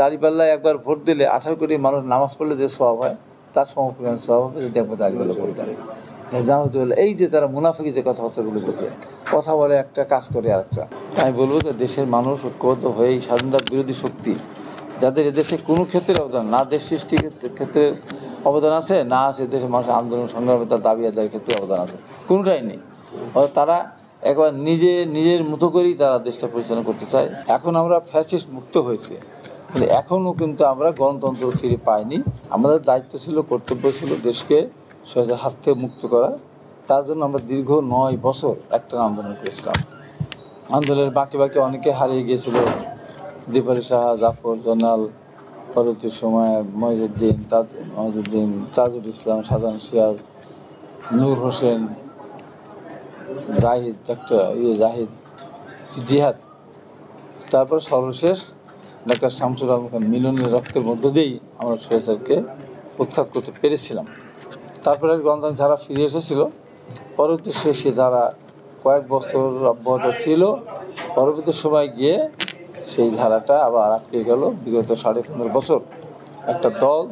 দাঁড়িপাল্লায় একবার ভোট দিলে 18 কোটি মানুষ নামাজ পড়লে যে সওয়াব হয় তার সমপরিমাণ সওয়াব হবে যদি একবার দাঁড়িপাল্লা পড়তেন। এই যে তারা মুনাফিকি যে কথাবার্তাগুলো বলছে, কথা বলে একটা, কাজ করে আরেকটা। আমি বলবো যে দেশের মানুষ ঐক্যবদ্ধ হয়ে এই স্বাধীনতার বিরোধী শক্তি যাদের এদেশে কোনো ক্ষেত্রে অবদান, না দেশ সৃষ্টির ক্ষেত্রে অবদান আছে, না আছে দেশের মানুষের আন্দোলন সংগ্রামে তার দাবি আদায়ের ক্ষেত্রে অবদান আছে, কোনোটাই নেই। তারা একবার নিজের মতো করেই তারা দেশটা পরিচালনা করতে চায়। এখন আমরা ফ্যাসিস্ট মুক্ত হয়েছে, কিন্তু এখনও কিন্তু আমরা গণতন্ত্র ফিরে পাইনি। আমাদের দায়িত্ব ছিল, কর্তব্য ছিল দেশকে সহজে হাত থেকে মুক্ত করা। তার জন্য আমরা দীর্ঘ 9 বছর একটা আন্দোলন করেছিলাম। আন্দোলনের বাকি অনেকে হারিয়ে গিয়েছিল, দীপালি সাহা, জাফর, জয়নাল, পরবর্তী সময় মহিউদ্দিন, তাজুল ইসলাম, শাহজাহান সিরাজ, নূর হোসেন, জাহিদ, জাহিদ, জিহাদ, তারপর সর্বশেষ ডাক্তার শামসুল আলম খান মিলনের রক্তের মধ্য দিয়েই আমরা স্বৈরাচারকে উৎখাত করতে পেরেছিলাম। তারপরে গণতান্ত্রিক ধারা ফিরে এসেছিল। পরবর্তী সে ধারা কয়েক বছর অব্যাহত ছিল। পরবর্তী সময় গিয়ে সেই ধারাটা আবার আটকে গেল। বিগত 15.5 বছর একটা দল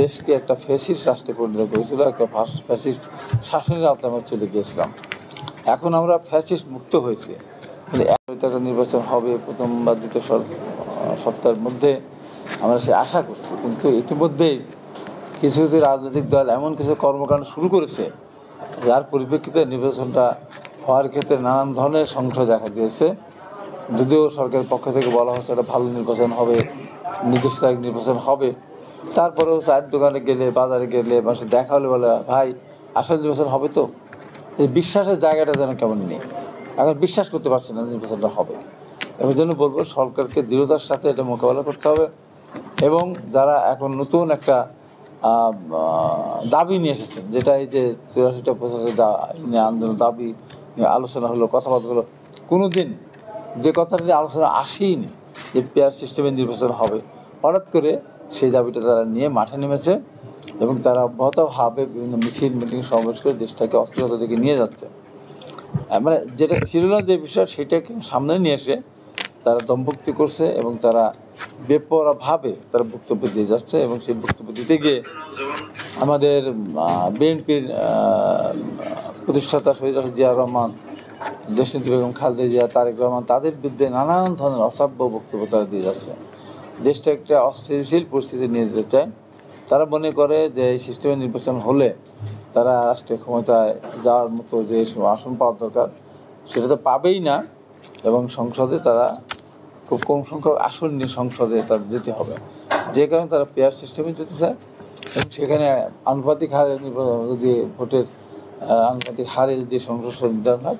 দেশকে একটা ফ্যাসিস্ট রাষ্ট্রে পরিণত করেছিল, একটা ফ্যাসিস্ট শাসনের আওতায় আমরা চলে গিয়েছিলাম। এখন আমরা ফ্যাসিস্ট মুক্ত হয়েছি, কিন্তু একটা নির্বাচন হবে প্রথম বা দ্বিতীয় সপ্তাহের মধ্যে, আমরা সে আশা করছি। কিন্তু ইতিমধ্যেই কিছু রাজনৈতিক দল এমন কিছু কর্মকাণ্ড শুরু করেছে যার পরিপ্রেক্ষিতে নির্বাচনটা হওয়ার ক্ষেত্রে নানান ধরনের সংশয় দেখা দিয়েছে। যদিও সরকারের পক্ষ থেকে বলা হচ্ছে একটা ভালো নির্বাচন হবে, নির্দিষ্ট এক নির্বাচন হবে, তারপরেও চায়ের দোকানে গেলে, বাজারে গেলে, মানুষের দেখা হলে বলে, ভাই আসলে নির্বাচন হবে তো? এই বিশ্বাসের জায়গাটা যেন কেমন নেই, এখন বিশ্বাস করতে পারছি না নির্বাচনটা হবে। এর জন্য বলবো সরকারকে দৃঢ়তার সাথে এটা মোকাবেলা করতে হবে, এবং যারা এখন নতুন একটা দাবি নিয়ে এসেছেন, যেটা এই যে 84টা নিয়ে আন্দোলন, দাবি নিয়ে আলোচনা হলো, কথাবার্তা হলো, কোনো দিন যে কথাটা নিয়ে আলোচনা আসেইনি যে পেয়ার সিস্টেমে নির্বাচন হবে, হঠাৎ করে সেই দাবিটা তারা নিয়ে মাঠে নেমেছে এবং তারা অব্যাহতভাবে বিভিন্ন মিছিল, মিটিং, সমাবেশ করে দেশটাকে অস্থিরতা দিকে নিয়ে যাচ্ছে। মানে যেটা ছিল না যে বিষয়, সেটাকে সামনে নিয়ে এসে তারা দমভক্তি করছে এবং তারা বেপরোয়াভাবে তারা বক্তব্য দিয়ে যাচ্ছে। এবং সেই বক্তব্য দিতে গিয়ে আমাদের বিএনপির প্রতিষ্ঠাতা শহীদ জিয়াউর রহমান, দেশনেত্রী বেগম খালেদা জিয়া, তারেক রহমান, তাদের বিরুদ্ধে নানান ধরনের অসভ্য বক্তব্য তারা দিয়ে যাচ্ছে। দেশটা একটা অস্থিতিশীল পরিস্থিতি নিয়ে যেতে চায়। তারা মনে করে যে এই সিস্টেমে নির্বাচন হলে তারা রাষ্ট্রীয় ক্ষমতায় যাওয়ার মতো যে আসন পাওয়ার দরকার সেটা তো পাবেই না, এবং সংসদে তারা খুব কম সংখ্যক আসন নিয়ে সংসদে তাদের যেতে হবে, যে কারণে তারা পেয়ার সিস্টেমে যেতে চায়। এবং সেখানে আনুপাতিক হারে যদি ভোটের আনুপাতিক হারে যদি সংসদ নির্ধারণ হয়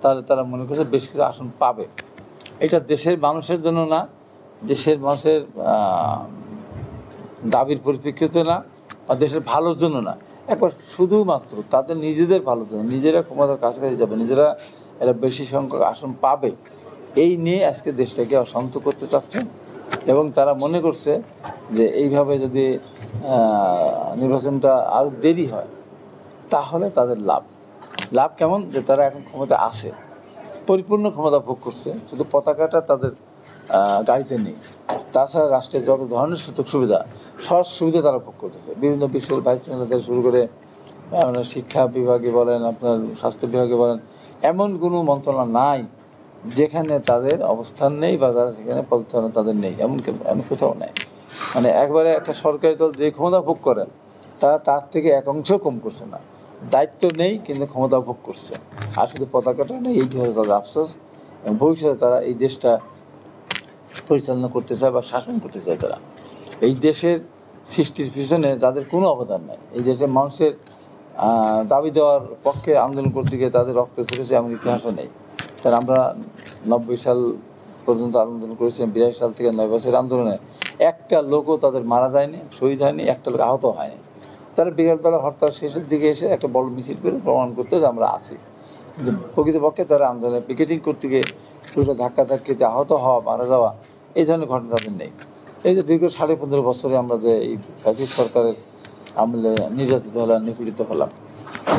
তাহলে তারা মনে করছে বেশ কিছু আসন পাবে। এটা দেশের মানুষের জন্য না, দেশের মানুষের দাবির পরিপ্রেক্ষিতে না, বা দেশের ভালোর জন্য না, একবার শুধুমাত্র তাদের নিজেদের ভালোর জন্য, নিজেরা ক্ষমতার কাছাকাছি যাবে, নিজেরা এরা বেশি সংখ্যক আসন পাবে, এই নিয়ে আজকে দেশটাকে অশান্ত করতে চাচ্ছেন। এবং তারা মনে করছে যে এইভাবে যদি নির্বাচনটা আরও দেরি হয় তাহলে তাদের লাভ কেমন, যে তারা এখন ক্ষমতা আছে, পরিপূর্ণ ক্ষমতা ভোগ করছে, শুধু পতাকাটা তাদের গাড়িতে নেই। তাছাড়া রাষ্ট্রের যত ধরনের সুযোগ সুবিধা, সব সুবিধা তারা ভোগ করতেছে। বিভিন্ন বিষয়ের ভাইস চ্যান্সেলর থেকে শুরু করে আপনার শিক্ষা বিভাগে বলেন, আপনার স্বাস্থ্য বিভাগে বলেন, এমন কোনো মন্ত্রণালয় নাই যেখানে তাদের অবস্থান নেই বা তারা সেখানে পদচারণা তাদের নেই, এমন কোথাও নেই। মানে একবারে একটা সরকারি দল যে ক্ষমতা ভোগ করে তারা তার থেকে এক অংশ কম করছে না, দায়িত্ব নেই কিন্তু ক্ষমতা ভোগ করছে, আর শুধু পতাকাটা নেই, এইটি হচ্ছে তাদের আফসোস। এবং ভবিষ্যতে তারা এই দেশটা পরিচালনা করতে চায় বা শাসন করতে চায়। তারা এই দেশের সৃষ্টির পিছনে যাদের কোনো অবদান নেই, এই দেশের মানুষের দাবি দেওয়ার পক্ষে আন্দোলন করতে গিয়ে তাদের রক্ত ঝরেছে এমন ইতিহাসও নেই। কারণ আমরা 90 সাল পর্যন্ত আন্দোলন করেছিলাম, 82 সাল থেকে 9 বছরের আন্দোলনে একটা লোকও তাদের মারা যায়নি, শহীদ হয়নি, একটা লোক আহত হয়নি। তারা বিকালবেলা হরতাল শেষের দিকে এসে একটা বড় মিছিল করে প্রমাণ করতে যে আমরা আছি, কিন্তু প্রকৃতপক্ষে তারা আন্দোলনে পিকেটিং করতে গিয়ে পুরো ধাক্কাধাক্কিতে আহত হওয়া, মারা যাওয়া, এই ধরনের ঘটনা তাদের নেই। এই যে দীর্ঘ 15.5 বছরে আমরা যে এই ফ্যাসিস্ট সরকারের আমলে নির্যাতিত হলাম, নিপীড়িত হলাম,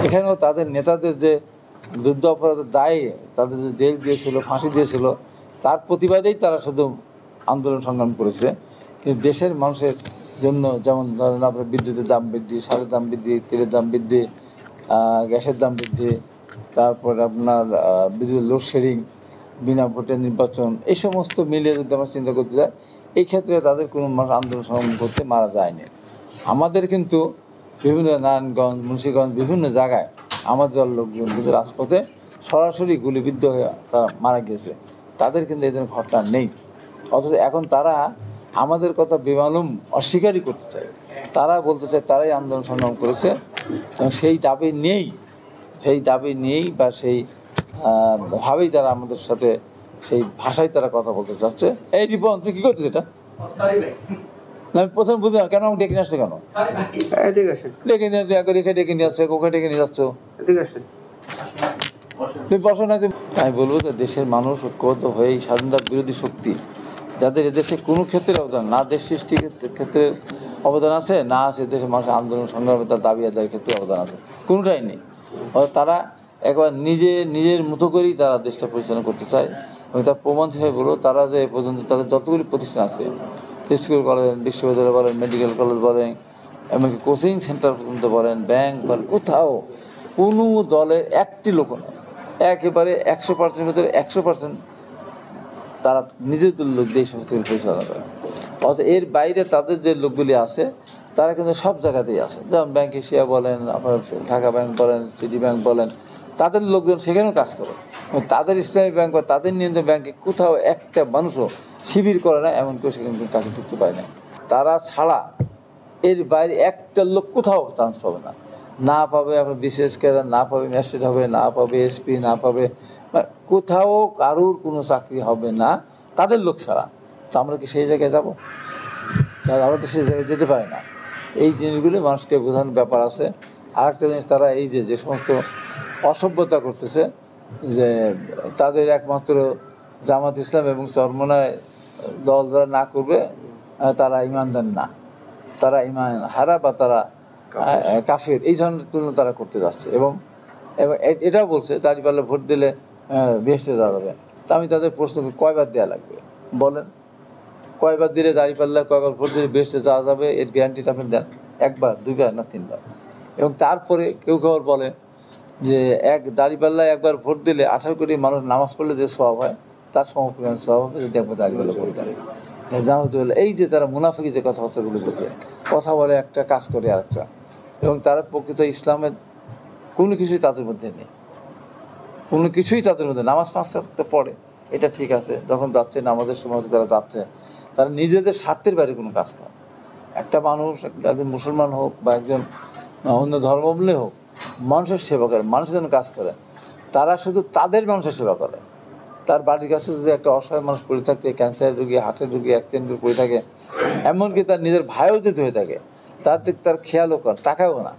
এখানেও তাদের নেতাদের যে যুদ্ধ অপরাধের দায়ে তাদের যে জেল দিয়েছিল, ফাঁসি দিয়েছিল, তার প্রতিবাদেই তারা শুধু আন্দোলন সংগ্রাম করেছে। কিন্তু দেশের মানুষের জন্য, যেমন ধরেন আপনার বিদ্যুতের দাম বৃদ্ধি, সারের দাম বৃদ্ধি, তেলের দাম বৃদ্ধি, গ্যাসের দাম বৃদ্ধি, তারপর আপনার বিদ্যুৎ লোডশেডিং, বিনা ভোটে নির্বাচন, এই সমস্ত মিলিয়ে যদি আমরা চিন্তা করতে যাই, এই ক্ষেত্রে তাদের কোনো মানুষ আন্দোলন সংগ্রাম করতে মারা যায়নি। আমাদের কিন্তু বিভিন্ন নারায়ণগঞ্জ, মুন্সিগঞ্জ, বিভিন্ন জায়গায় আমাদের দলের লোকজন কিন্তু রাজপথে সরাসরি গুলিবিদ্ধ হয়ে তারা মারা গিয়েছে। তাদের কিন্তু এই ধরনের ঘটনা নেই। অথচ এখন তারা আমাদের কথা বেমালুম অস্বীকারই করতে চায়। তারা বলতে চায় তারাই আন্দোলন সংগ্রাম করেছে, এবং সেই দাবি নিয়েই বা সেই ভাবেই তারা আমাদের সাথে সেই ভাষায় তারা কথা বলতে চাচ্ছে। এই রিপন, তুই কী করছিস এটা? না, আমি প্রথম বুঝি না কেন আমাকে ডেকে নিয়ে আসছে, কেন ডেকে নিয়ে রেখে ডেকে নিয়ে আসছে, ওকে ডেকে নিয়ে যাচ্ছ, তুই বসো না। আমি বলবো যে দেশের মানুষ ঐক্যবদ্ধ হয়ে স্বাধীনতার বিরোধী শক্তি, যাদের এদেশে কোনো ক্ষেত্রে অবদান না, দেশ সৃষ্টির ক্ষেত্রে অবদান আছে, না আছে দেশের মানুষের আন্দোলন সংগ্রামে তার দাবি আদায়ের ক্ষেত্রে অবদান আছে, কোনোটাই নেই। তারা একবার নিজের মতো করেই তারা দেশটা পরিচালনা করতে চায়। এবং তার প্রমাণ হিসেবে বলবো, তারা যে পর্যন্ত তাদের যতগুলি প্রতিষ্ঠান আছে, স্কুল বলেন, বিশ্ববিদ্যালয় বলেন, মেডিকেল কলেজ বলেন, এমনকি কোচিং সেন্টার পর্যন্ত বলেন, ব্যাংক বলেন, কোথাও কোনো দলের একটি লোক নেই, একেবারে 100% ভিতরে 100% তারা নিজেদের লোক দিয়ে সমস্ত পরিচালনা করে। অর্থাৎ এর বাইরে তাদের যে লোকগুলি আছে তারা কিন্তু সব জায়গাতেই আছে। যেমন ব্যাংক এশিয়া বলেন, আপনার ঢাকা ব্যাংক বলেন, সিটি ব্যাংক বলেন, তাদের লোকজন সেখানেও কাজ করে। তাদের ইসলামী ব্যাংক বা তাদের নিয়ন্ত্রণ ব্যাংকে কোথাও একটা মানুষও শিবির করে না, এমন করে সেখানে কিন্তু চাকরি ঢুকতে পারে না। তারা ছাড়া এর বাইরে একটা লোক কোথাও চান্স পাবে না। না পাবে আপনার বিশেষ করে, না পাবে ম্যাজিস্ট্রেট হবে, না পাবে এসপি, না পাবে, কোথাও কারুর কোনো চাকরি হবে না তাদের লোক ছাড়া। তো আমরা কি সেই জায়গায় যাবো? আমরা তো সেই জায়গায় যেতে পারি না। এই জিনিসগুলি মানুষকে বোঝানোর ব্যাপার আছে। আরেকটা জিনিস, তারা এই যে সমস্ত অসভ্যতা করতেছে, যে তাদের একমাত্র জামাত ইসলাম এবং চরমনায় দল যারা না করবে তারা ইমানদার না, তারা ইমান হারা বা তারা কাফের, এই ধরনের তুলনা তারা করতে যাচ্ছে। এবং এটাও বলছে দাঁড়িপাল্লা ভোট দিলে বেহেশতে যাওয়া যাবে। তা আমি তাদের প্রশ্ন, কয়বার দেওয়া লাগবে বলেন? কয়বার দিলে দাঁড়িপাল্লা, কয়বার ভোট দিলে বেহেশতে যাওয়া যাবে, এর গ্যারান্টিটা আপনি দেন? একবার, দুইবার, না তিনবার? এবং তারপরে কেউ বলে যে দাঁড়িপাল্লায় একবার ভোট দিলে 18 কোটি মানুষ নামাজ পড়লে যে স্বভাব হয়, তার সমপরিমাণ স্বভাব হবে যদি একবার দাঁড়িপাল্লা ভোট দেয়। এই যে তারা মুনাফিকি যে কথাবার্তাগুলো বলছে, কথা বলে একটা, কাজ করে আরেকটা। এবং তারা প্রকৃত ইসলামের কোনো কিছুই তাদের মধ্যে নেই, কোনো কিছুই তাদের মধ্যে। নামাজ 5 ওয়াক্ত পড়ে, এটা ঠিক আছে, যখন যাচ্ছে নামাজের সময় তারা যাচ্ছে, তারা নিজেদের স্বার্থের বাইরে কোনো কাজ করে। একটা মানুষ, একজন মুসলমান হোক বা একজন অন্য ধর্মাবলম্বী হোক, মানুষের সেবা করে, মানুষের জন্য কাজ করে। তারা শুধু তাদের মানুষের সেবা করে। তার বাড়ির কাছে যদি একটা অসহায় মানুষ পড়ে থাকে, ক্যান্সারের রোগী, হার্টের রোগী, অ্যাক্সিডেন্ট করে পড়ে থাকে, এমনকি তার নিজের ভাইও যদি হয়ে থাকে, তার খেয়ালও কর, টাকাও না,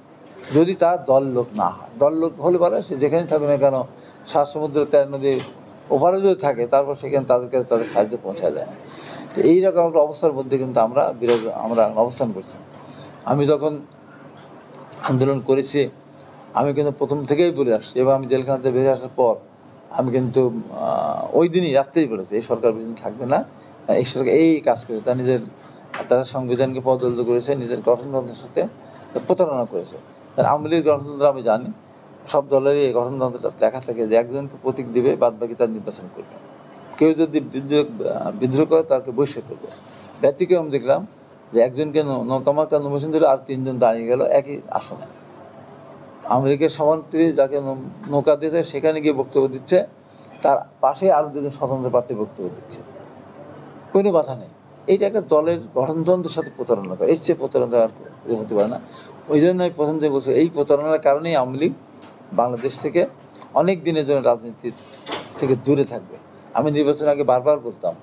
যদি তার দল লোক না হয়। দল লোক হলে বলে সে যেখানে থাকুক না কেন, 7 সমুদ্র 13 নদীর ওপারে যদি থাকে, তারপর সেখানে তাদের সাহায্য পৌঁছায় যায়। তো এইরকম একটা অবস্থার মধ্যে কিন্তু আমরা অবস্থান করছি। আমি যখন আন্দোলন করেছি, আমি কিন্তু প্রথম থেকেই বলে আসছি, এবং আমি জেলখানাতে বেরিয়ে আসার পর আমি কিন্তু ওই দিনই রাত্রেই বলেছি, এই সরকার বেশিদিন থাকবে না, এই সরকার এই কাজ করেছে, তারা সংবিধানকে পদদলিত করেছে, নিজের গঠনতন্ত্রের সাথে প্রতারণা করেছে। তার আওয়ামী লীগের গঠনতন্ত্র আমি জানি, সব দলেরই এই গঠনতন্ত্রটা লেখা থাকে যে একজনকে প্রতীক দিবে, বাদ বাকি তার নির্বাচন করবে। কেউ যদি বিদ্রোহ করে তাকে বহিষ্কার করবে। ব্যতিক্রম দেখলাম যে একজনকে নৌকামার্কা নির্বাচন দিল, আর 3 জন দাঁড়িয়ে গেল একই আসনে। আওয়ামী লীগের সভানেত্রী যাকে নৌকা দিয়েছে সেখানে গিয়ে বক্তব্য দিচ্ছে, তার পাশে আরও 2 জন স্বতন্ত্র প্রার্থী বক্তব্য দিচ্ছে, কোনো বাধা নেই। এইটা একটা দলের গঠনতন্ত্রের সাথে প্রতারণা করে, এর চেয়ে প্রতারণা আর হতে পারে না। ওই জন্য আমি প্রথম থেকে বলছি, এই প্রতারণার কারণেই আওয়ামী লীগ বাংলাদেশ থেকে অনেক দিনের জন্য রাজনীতির থেকে দূরে থাকবে। আমি নির্বাচন আগে বারবার বলতাম,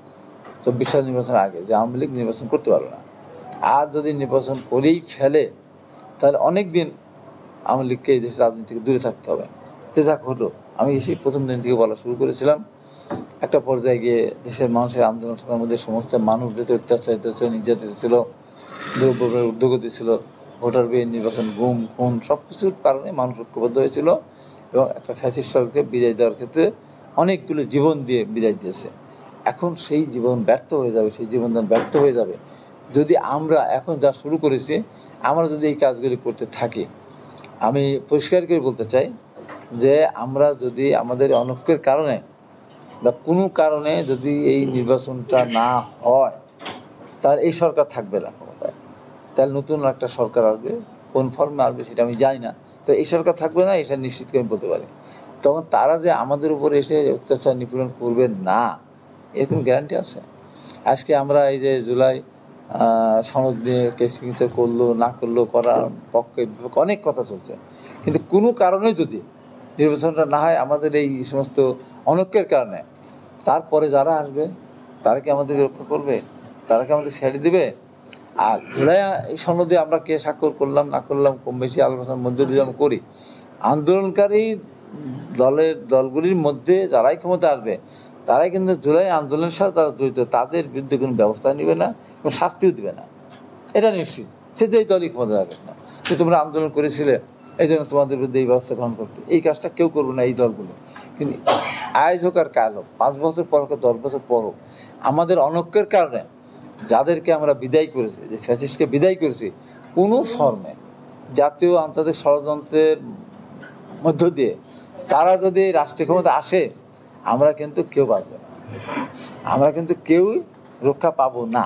24 সাল নির্বাচনের আগে, যে আওয়ামী লীগ নির্বাচন করতে পারবে না। আর যদি নির্বাচন করেই ফেলে, তাহলে অনেক দিন আওয়ামী লীগকে এই দেশের রাজনীতি থেকে দূরে থাকতে হবে। যে যাক হলো, আমি সেই প্রথম দিন থেকে বলা শুরু করেছিলাম। একটা পর্যায়ে গিয়ে দেশের মানুষের আন্দোলন সংগ্রামের মধ্যে সমস্ত মানুষ যেতে অত্যাচারিত ছিল, নির্যাতিত ছিল, দ্রব্যের ঊর্ধ্বগতি ছিল, ভোটার বিহীন নির্বাচন, গুম খুন, সব কিছুর কারণে মানুষ ঐক্যবদ্ধ হয়েছিল এবং একটা ফ্যাসিস্ট সরকারকে বিদায় দেওয়ার ক্ষেত্রে অনেকগুলো জীবন দিয়ে বিদায় দিয়েছে। এখন সেই জীবন ব্যর্থ হয়ে যাবে, সেই জীবনদান ব্যর্থ হয়ে যাবে, যদি আমরা এখন যা শুরু করেছি আমরা যদি এই কাজগুলি করতে থাকি, আমি পরিষ্কার করে বলতে চাই যে আমরা যদি আমাদের অনৈক্যের কারণে বা কোনো কারণে যদি এই নির্বাচনটা না হয়, তাহলে এই সরকার থাকবে না ক্ষমতায়। তাহলে নতুন একটা সরকার আসবে, কোন ফর্মে আসবে সেটা আমি জানি না। তো এই সরকার থাকবে না, এটা নিশ্চিত করে আমি বলতে পারি। তখন তারা যে আমাদের উপরে এসে অত্যাচার নিপীড়ন করবে না, এর কোনো গ্যারান্টি আছে? আজকে আমরা এই যে জুলাই সনদ নিয়ে কেস করলো না করলো, করার পক্ষে বিপক্ষে অনেক কথা চলছে, কিন্তু কোনো কারণে যদি নির্বাচনটা না হয় আমাদের এই সমস্ত অনৈক্যের কারণে, তারপরে যারা আসবে তারা কি আমাদেরকে রক্ষা করবে? তারা কি আমাদের ছেড়ে দিবে? আর জুলাই এই সনদে আমরা কে স্বাক্ষর করলাম না করলাম কম বেশি আলোচনার মধ্যে দিয়ে আমরা করি। আন্দোলনকারী দলগুলির মধ্যে যারাই ক্ষমতা আসবে তারাই কিন্তু জুলাই আন্দোলনের সাথে তারা জড়িত, তাদের বিরুদ্ধে কোনো ব্যবস্থা নেবে না, কোনো শাস্তিও দেবে না, এটা নিশ্চিত। সে যেই দলই ক্ষমতা রাখবে না, যে তোমরা আন্দোলন করেছিলে এই জন্য তোমাদের বিরুদ্ধে এই ব্যবস্থা গ্রহণ করতে, এই কাজটা কেউ করবে না এই দলগুলো। কিন্তু আজ হোক আর কাল হোক, 5 বছর পর হোক 10 বছর পর হোক, আমাদের অনৈক্যের কারণে যাদেরকে আমরা বিদায় করেছি, যে ফ্যাসিস্টকে বিদায় করেছি, কোনো ফর্মে জাতীয় আন্তর্জাতিক ষড়যন্ত্রের মধ্য দিয়ে তারা যদি রাষ্ট্রীয় ক্ষমতা আসে, আমরা কিন্তু কেউ বাঁচবে না, আমরা কিন্তু কেউই রক্ষা পাবো না।